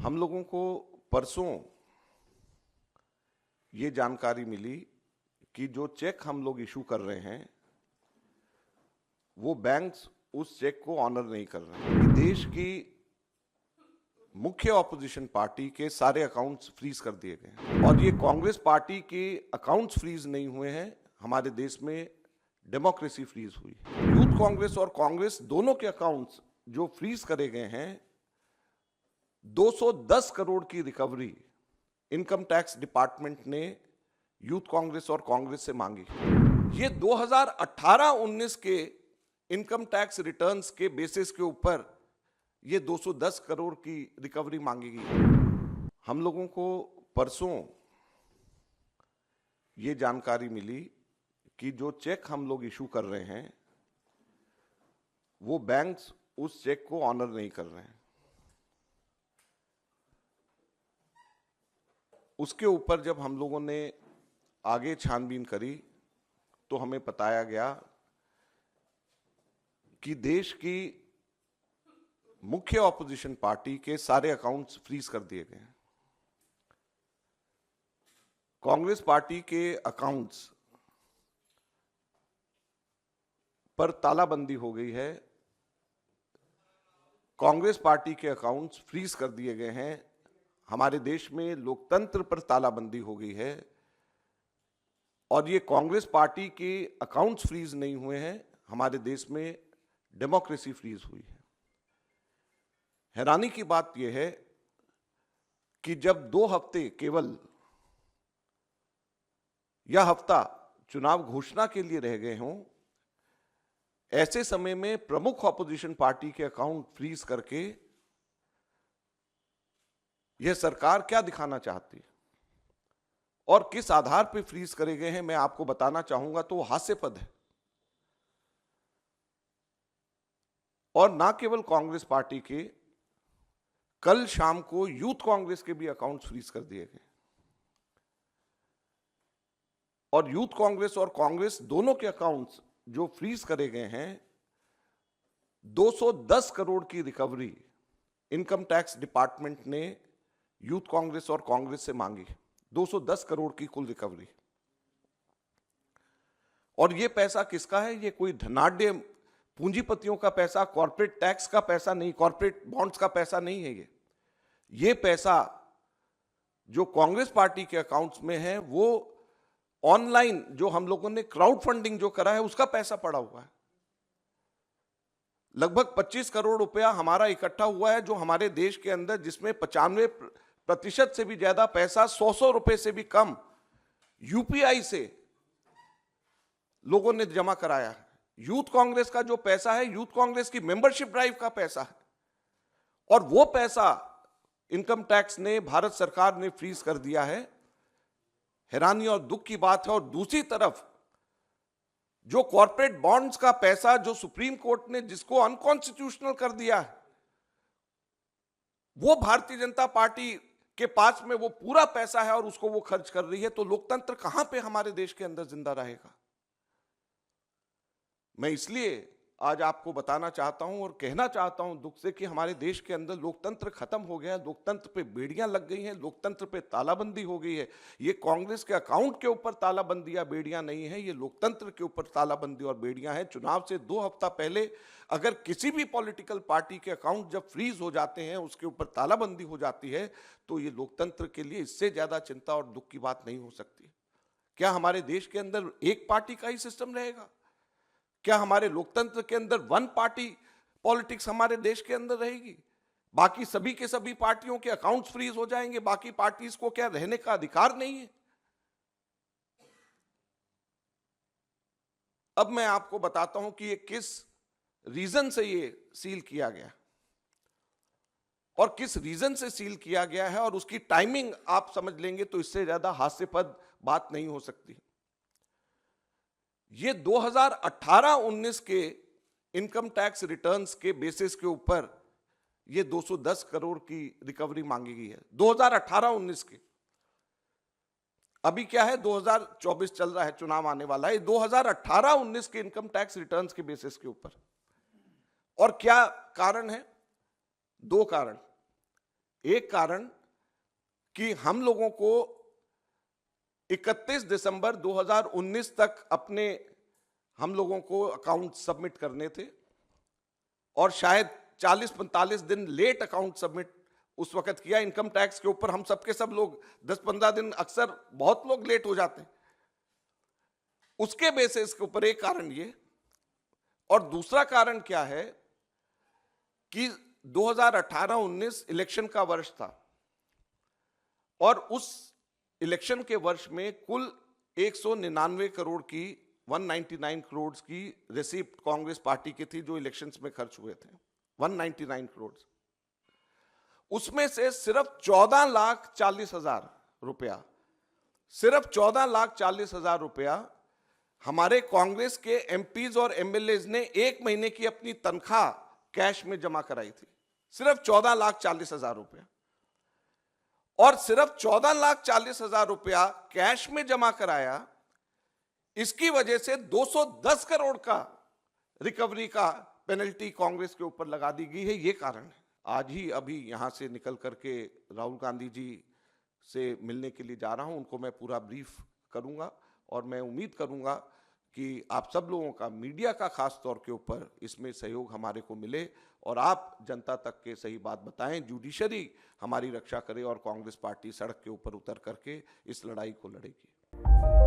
हम लोगों को परसों ये जानकारी मिली कि जो चेक हम लोग इशू कर रहे हैं वो बैंक्स उस चेक को ऑनर नहीं कर रहे हैं। देश की मुख्य ऑपोजिशन पार्टी के सारे अकाउंट्स फ्रीज कर दिए गए हैं और ये कांग्रेस पार्टी के अकाउंट्स फ्रीज नहीं हुए हैं, हमारे देश में डेमोक्रेसी फ्रीज हुई। यूथ कांग्रेस और कांग्रेस दोनों के अकाउंट्स जो फ्रीज करे गए हैं, 210 करोड़ की रिकवरी इनकम टैक्स डिपार्टमेंट ने यूथ कांग्रेस और कांग्रेस से मांगी। ये 2018-19 के इनकम टैक्स रिटर्न्स के बेसिस के ऊपर ये 210 करोड़ की रिकवरी मांगी गई। हम लोगों को परसों ये जानकारी मिली कि जो चेक हम लोग इशू कर रहे हैं वो बैंक्स उस चेक को ऑनर नहीं कर रहे हैं। उसके ऊपर जब हम लोगों ने आगे छानबीन करी तो हमें बताया गया कि देश की मुख्य ऑपोजिशन पार्टी के सारे अकाउंट्स फ्रीज कर दिए गए हैं। कांग्रेस पार्टी के अकाउंट्स पर तालाबंदी हो गई है। कांग्रेस पार्टी के अकाउंट्स फ्रीज कर दिए गए हैं। हमारे देश में लोकतंत्र पर तालाबंदी हो गई है और ये कांग्रेस पार्टी के अकाउंट्स फ्रीज नहीं हुए हैं, हमारे देश में डेमोक्रेसी फ्रीज हुई है। हैरानी की बात यह है कि जब 2 हफ्ते केवल यह हफ्ता चुनाव घोषणा के लिए रह गए हों, ऐसे समय में प्रमुख ऑपोजिशन पार्टी के अकाउंट फ्रीज करके यह सरकार क्या दिखाना चाहती है और किस आधार पर फ्रीज करे गए हैं, मैं आपको बताना चाहूंगा तो हास्यास्पद है। और ना केवल कांग्रेस पार्टी के, कल शाम को यूथ कांग्रेस के भी अकाउंट्स फ्रीज कर दिए गए और यूथ कांग्रेस और कांग्रेस दोनों के अकाउंट्स जो फ्रीज करे गए हैं, 210 करोड़ की रिकवरी इनकम टैक्स डिपार्टमेंट ने यूथ कांग्रेस और कांग्रेस से मांगी। 210 करोड़ की कुल रिकवरी। और यह पैसा किसका है? यह कोई धनाढ्य पूंजीपतियों का पैसा, कॉर्पोरेट टैक्स का पैसा नहीं, कॉर्पोरेट बॉन्ड्स का पैसा नहीं है। ये पैसा जो कांग्रेस पार्टी के अकाउंट्स में है वो ऑनलाइन जो हम लोगों ने क्राउड फंडिंग जो करा है उसका पैसा पड़ा हुआ है। लगभग 25 करोड़ रुपया हमारा इकट्ठा हुआ है जो हमारे देश के अंदर, जिसमें 95% से भी ज्यादा पैसा 100 रुपए से भी कम यूपीआई से लोगों ने जमा कराया है। यूथ कांग्रेस का जो पैसा है, यूथ कांग्रेस की मेंबरशिप ड्राइव का पैसा है और वो पैसा इनकम टैक्स ने, भारत सरकार ने फ्रीज कर दिया है। हैरानी और दुख की बात है। और दूसरी तरफ जो कॉर्पोरेट बॉन्ड्स का पैसा जो सुप्रीम कोर्ट ने जिसको अनकॉन्स्टिट्यूशनल कर दिया है, वो भारतीय जनता पार्टी के पास में वो पूरा पैसा है और उसको वो खर्च कर रही है। तो लोकतंत्र कहां पे हमारे देश के अंदर जिंदा रहेगा? मैं इसलिए आज आपको बताना चाहता हूं और कहना चाहता हूं दुख से कि हमारे देश के अंदर लोकतंत्र खत्म हो गया है। लोकतंत्र पे बेड़ियां लग गई हैं, लोकतंत्र पे तालाबंदी हो गई है। ये कांग्रेस के अकाउंट के ऊपर तालाबंदी या बेड़ियां नहीं है, ये लोकतंत्र के ऊपर तालाबंदी और बेड़ियां हैं। चुनाव से 2 हफ्ता पहले अगर किसी भी पॉलिटिकल पार्टी के अकाउंट जब फ्रीज हो जाते हैं, उसके ऊपर तालाबंदी हो जाती है, तो ये लोकतंत्र के लिए इससे ज्यादा चिंता और दुख की बात नहीं हो सकती। क्या हमारे देश के अंदर एक पार्टी का ही सिस्टम रहेगा? क्या हमारे लोकतंत्र के अंदर वन पार्टी पॉलिटिक्स हमारे देश के अंदर रहेगी? बाकी सभी के सभी पार्टियों के अकाउंट्स फ्रीज हो जाएंगे? बाकी पार्टीज को क्या रहने का अधिकार नहीं है? अब मैं आपको बताता हूं कि ये किस रीजन से ये सील किया गया और किस रीजन से सील किया गया है, और उसकी टाइमिंग आप समझ लेंगे तो इससे ज्यादा हास्यास्पद बात नहीं हो सकती। ये 2018-19 के इनकम टैक्स रिटर्न्स के बेसिस के ऊपर ये 210 करोड़ की रिकवरी मांगी गई है। 2018-19 के, अभी क्या है 2024 चल रहा है, चुनाव आने वाला है। 2018-19 के इनकम टैक्स रिटर्न्स के बेसिस के ऊपर। और क्या कारण है? 2 कारण। एक कारण कि हम लोगों को 31 दिसंबर 2019 तक अपने हम लोगों को अकाउंट सबमिट करने थे और शायद 40-45 दिन लेट अकाउंट सबमिट उस वक्त किया। इनकम टैक्स के ऊपर हम सबके सब लोग 10-15 दिन, अक्सर बहुत लोग लेट हो जाते हैं। उसके बेसिस के ऊपर एक कारण ये, और दूसरा कारण क्या है कि 2018-19 इलेक्शन का वर्ष था और उस इलेक्शन के वर्ष में कुल 199 करोड़ की 199 करोड़ की रिसीप्ट कांग्रेस पार्टी की थी जो इलेक्शंस में खर्च हुए थे, 199 करोड़। उसमें से सिर्फ 14,40,000 रुपया, सिर्फ 14,40,000 रुपया हमारे कांग्रेस के एमपीज और एमएलएज ने एक महीने की अपनी तनख्वाह कैश में जमा कराई थी, सिर्फ 14,40,000 रुपया। और सिर्फ 14,40,000 रुपया कैश में जमा कराया, इसकी वजह से 210 करोड़ का रिकवरी का पेनल्टी कांग्रेस के ऊपर लगा दी गई है। ये कारण है। आज ही अभी यहां से निकल करके राहुल गांधी जी से मिलने के लिए जा रहा हूं, उनको मैं पूरा ब्रीफ करूंगा और मैं उम्मीद करूंगा कि आप सब लोगों का, मीडिया का खास तौर के ऊपर इसमें सहयोग हमारे को मिले और आप जनता तक के सही बात बताएं, जुडिशरी हमारी रक्षा करे और कांग्रेस पार्टी सड़क के ऊपर उतर करके इस लड़ाई को लड़ेगी।